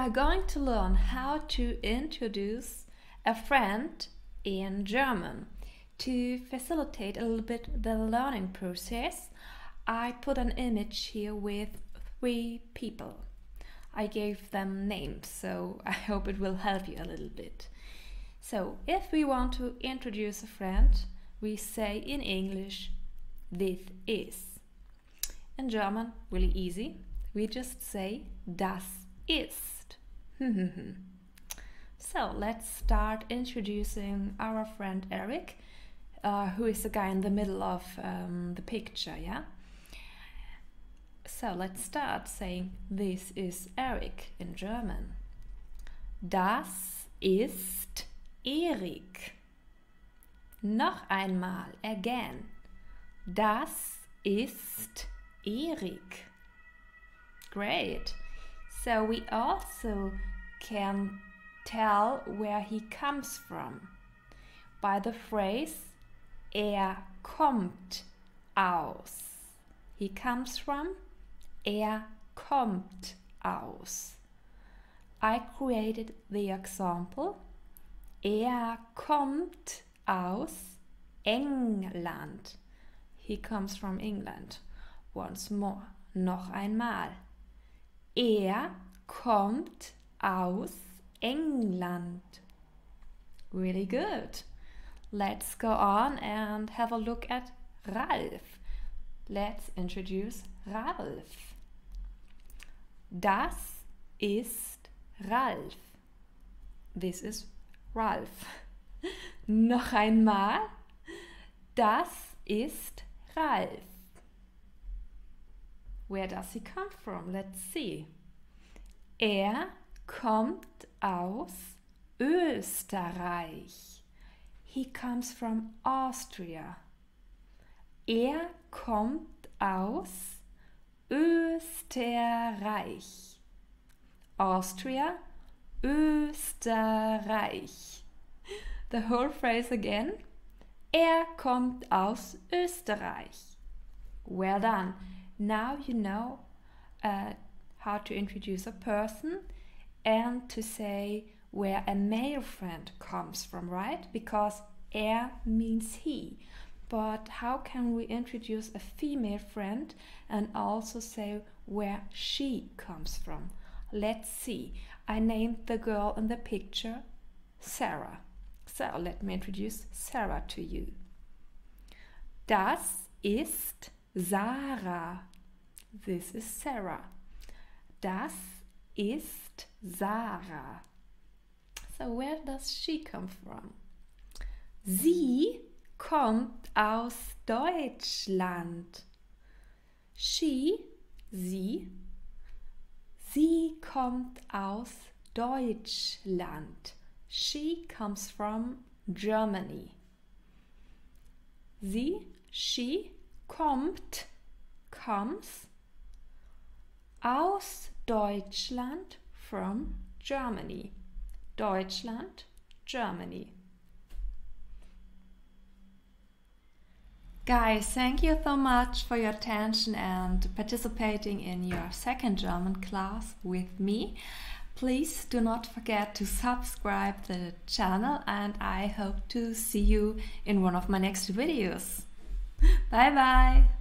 are going to learn how to introduce a friend in German. To facilitate a little bit the learning process, I put an image here with 3 people. I gave them names, so I hope it will help you a little bit. So, if we want to introduce a friend, we say in English, this is. In German, really easy. We just say, das ist. So, let's start introducing our friend Eric, who is the guy in the middle of the picture, yeah? So, let's start saying, this is Eric in German. Das ist Erik. Noch einmal, again. Das ist Erik. Great. So we also can tell where he comes from by the phrase kommt aus. He comes from kommt aus. I created the example. Kommt aus England. He comes from England. Once more. Noch einmal. Kommt aus England. Really good. Let's go on and have a look at Ralf. Let's introduce Ralf. Das ist Ralf. This is Ralf. Noch einmal. Das ist Ralf. Where does he come from? Let's see. Kommt aus Österreich. He comes from Austria. Kommt aus Österreich. Austria, Österreich. The whole phrase again. Kommt aus Österreich. Well done. Now you know how to introduce a person and to say where a male friend comes from, right? Because means he. But how can we introduce a female friend and also say where she comes from? Let's see. I named the girl in the picture Sarah. So let me introduce Sarah to you. Das ist Sarah. This is Sarah. Das ist Sarah. So where does she come from? Sie kommt aus Deutschland. Sie kommt aus Deutschland. She comes from Germany. She comes aus Deutschland, from Germany. Deutschland, Germany. Guys, thank you so much for your attention and participating in your second German class with me. Please do not forget to subscribe the channel and I hope to see you in one of my next videos. Bye bye!